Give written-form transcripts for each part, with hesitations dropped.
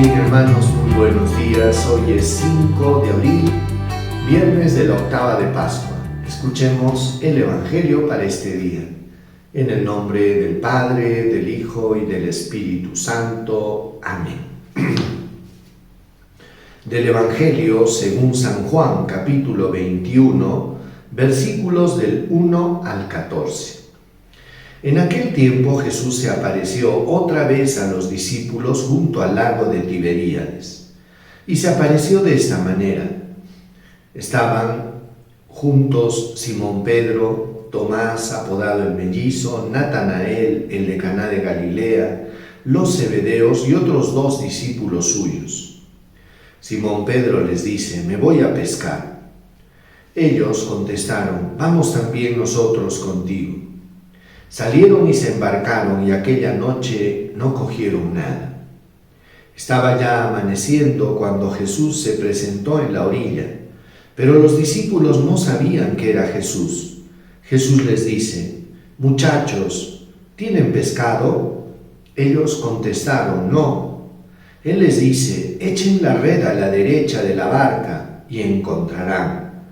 bien, hermanos, muy buenos días. Hoy es 5 de abril, viernes de la octava de Pascua. Escuchemos el Evangelio para este día. En el nombre del Padre, del Hijo y del Espíritu Santo. Amén. Del Evangelio según San Juan, capítulo 21, versículos del 1 al 14. En aquel tiempo Jesús se apareció otra vez a los discípulos junto al lago de Tiberíades. Y se apareció de esta manera. Estaban juntos Simón Pedro, Tomás, apodado el Mellizo, Natanael, el de Caná de Galilea, los Zebedeos y otros 2 discípulos suyos. Simón Pedro les dice: «Me voy a pescar». Ellos contestaron: «Vamos también nosotros contigo». Salieron y se embarcaron, y aquella noche no cogieron nada. Estaba ya amaneciendo cuando Jesús se presentó en la orilla, pero los discípulos no sabían que era Jesús. Jesús les dice: «Muchachos, ¿tienen pescado?». Ellos contestaron: «No». Él les dice: «Echen la red a la derecha de la barca y encontrarán».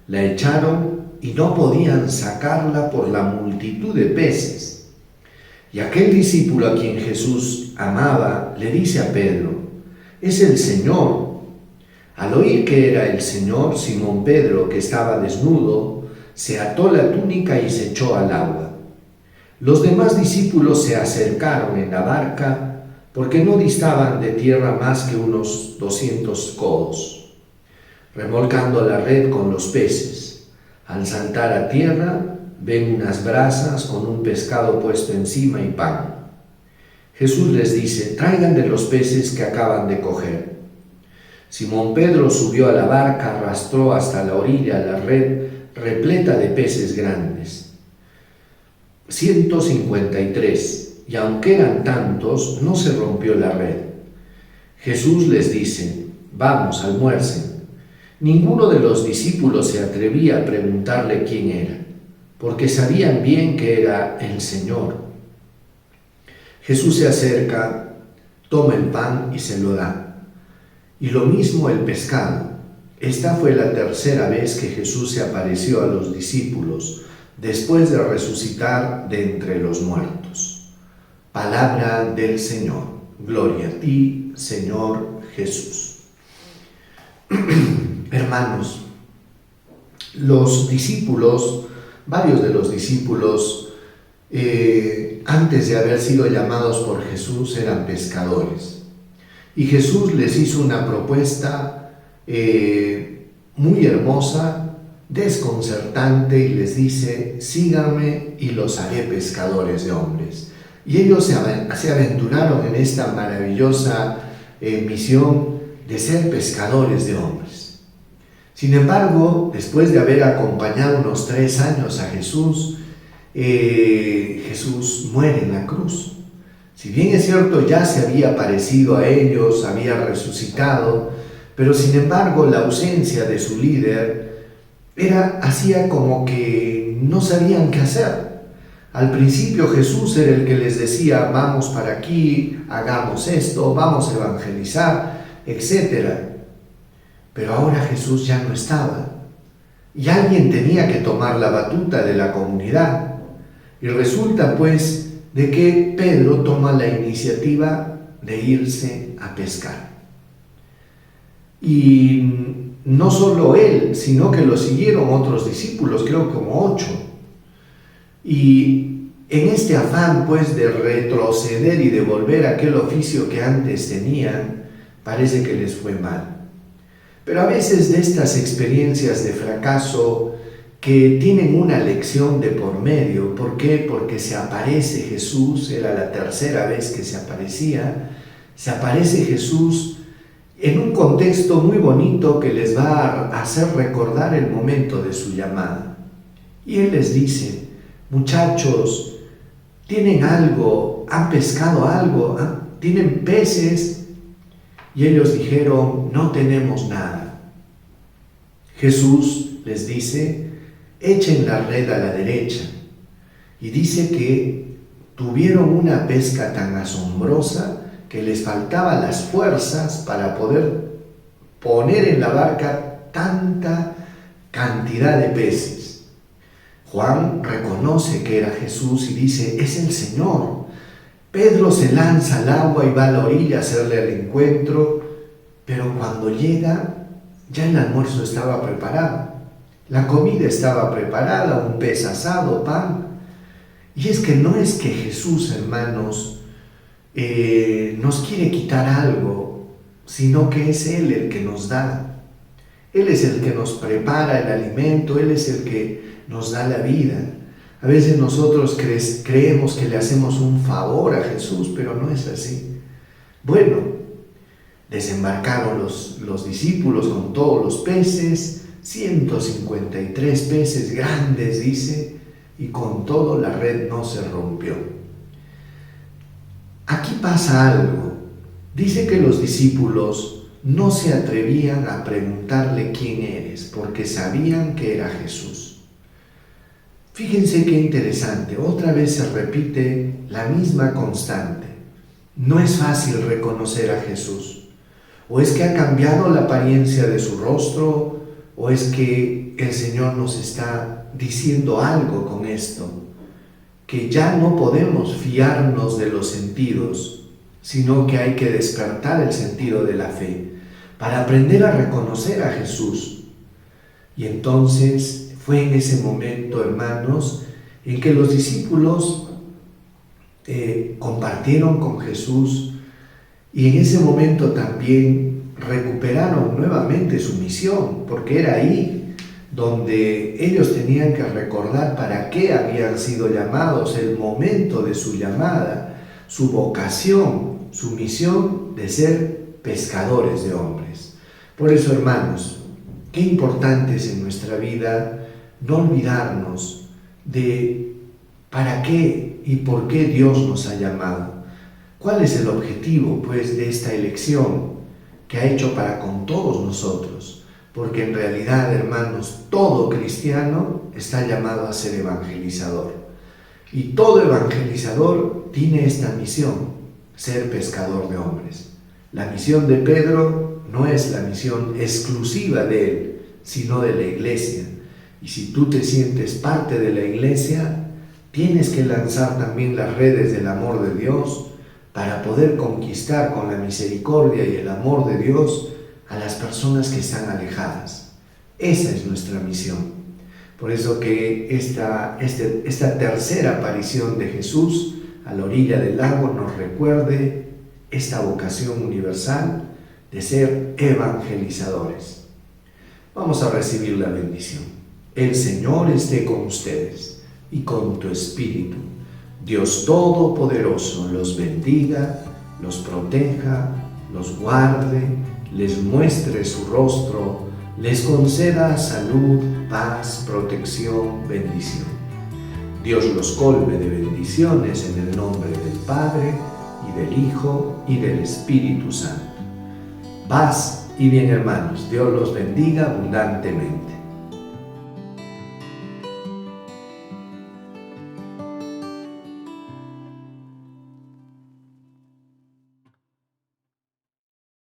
La echaron y no podían sacarla por la multitud de peces. Y aquel discípulo a quien Jesús amaba le dice a Pedro: «Es el Señor». Al oír que era el Señor, Simón Pedro, que estaba desnudo, se ató la túnica y se echó al agua. Los demás discípulos se acercaron en la barca porque no distaban de tierra más que unos 200 codos, remolcando la red con los peces. Al saltar a tierra, ven unas brasas con un pescado puesto encima y pan. Jesús les dice: «Traigan de los peces que acaban de coger». Simón Pedro subió a la barca, arrastró hasta la orilla la red repleta de peces grandes, 153, y aunque eran tantos, no se rompió la red. Jesús les dice: «Vamos, almuercen». Ninguno de los discípulos se atrevía a preguntarle quién era, porque sabían bien que era el Señor. Jesús se acerca, toma el pan y se lo da, y lo mismo el pescado. Esta fue la tercera vez que Jesús se apareció a los discípulos, después de resucitar de entre los muertos. Palabra del Señor. Gloria a ti, Señor Jesús. Hermanos, los discípulos, varios de los discípulos, antes de haber sido llamados por Jesús, eran pescadores. Y Jesús les hizo una propuesta muy hermosa, desconcertante, y les dice: «Síganme y los haré pescadores de hombres». Y ellos se aventuraron en esta maravillosa misión de ser pescadores de hombres. Sin embargo, después de haber acompañado unos 3 años a Jesús, Jesús muere en la cruz. Si bien es cierto, ya se había aparecido a ellos, había resucitado, pero sin embargo la ausencia de su líder hacía como que no sabían qué hacer. Al principio Jesús era el que les decía: «Vamos para aquí, hagamos esto, vamos a evangelizar», etc. Pero ahora Jesús ya no estaba, y alguien tenía que tomar la batuta de la comunidad. Y resulta pues de que Pedro toma la iniciativa de irse a pescar. Y no solo él, sino que lo siguieron otros discípulos, creo como 8. Y en este afán pues de retroceder y de volver a aquel oficio que antes tenían, parece que les fue mal. Pero a veces de estas experiencias de fracaso que tienen una lección de por medio. ¿Por qué? Porque se aparece Jesús, era la tercera vez que se aparecía, se aparece Jesús en un contexto muy bonito que les va a hacer recordar el momento de su llamada. Y Él les dice: «Muchachos, ¿tienen algo? ¿Han pescado algo? ¿Tienen peces?». Y ellos dijeron: «No tenemos nada». Jesús les dice: «Echen la red a la derecha». Y dice que tuvieron una pesca tan asombrosa que les faltaban las fuerzas para poder poner en la barca tanta cantidad de peces. Juan reconoce que era Jesús y dice: es el Señor. Pedro se lanza al agua y va a la orilla a hacerle el encuentro, pero cuando llega, ya el almuerzo estaba preparado. La comida estaba preparada, un pez asado, pan. Y es que no es que Jesús, hermanos, nos quiere quitar algo, sino que es Él el que nos da. Él es el que nos prepara el alimento, Él es el que nos da la vida. A veces nosotros creemos que le hacemos un favor a Jesús, pero no es así. Bueno, desembarcaron los discípulos con todos los peces, 153 peces grandes, dice, y con todo la red no se rompió. Aquí pasa algo. Dice que los discípulos no se atrevían a preguntarle quién eres, porque sabían que era Jesús. Fíjense qué interesante, otra vez se repite la misma constante. No es fácil reconocer a Jesús. O es que ha cambiado la apariencia de su rostro, o es que el Señor nos está diciendo algo con esto, que ya no podemos fiarnos de los sentidos, sino que hay que despertar el sentido de la fe para aprender a reconocer a Jesús. Y entonces fue en ese momento, hermanos, en que los discípulos compartieron con Jesús, y en ese momento también recuperaron nuevamente su misión, porque era ahí donde ellos tenían que recordar para qué habían sido llamados, el momento de su llamada, su vocación, su misión de ser pescadores de hombres. Por eso, hermanos, qué importante es en nuestra vida no olvidarnos de para qué y por qué Dios nos ha llamado. ¿Cuál es el objetivo, pues, de esta elección que ha hecho para con todos nosotros? Porque en realidad, hermanos, todo cristiano está llamado a ser evangelizador. Y todo evangelizador tiene esta misión, ser pescador de hombres. La misión de Pedro no es la misión exclusiva de él, sino de la iglesia. Y si tú te sientes parte de la iglesia, tienes que lanzar también las redes del amor de Dios para poder conquistar con la misericordia y el amor de Dios a las personas que están alejadas. Esa es nuestra misión. Por eso que esta tercera aparición de Jesús a la orilla del lago nos recuerde esta vocación universal de ser evangelizadores. Vamos a recibir la bendición. El Señor esté con ustedes y con tu espíritu. Dios Todopoderoso los bendiga, los proteja, los guarde, les muestre su rostro, les conceda salud, paz, protección, bendición. Dios los colme de bendiciones en el nombre del Padre, y del Hijo, y del Espíritu Santo. Paz y bien, hermanos. Dios los bendiga abundantemente.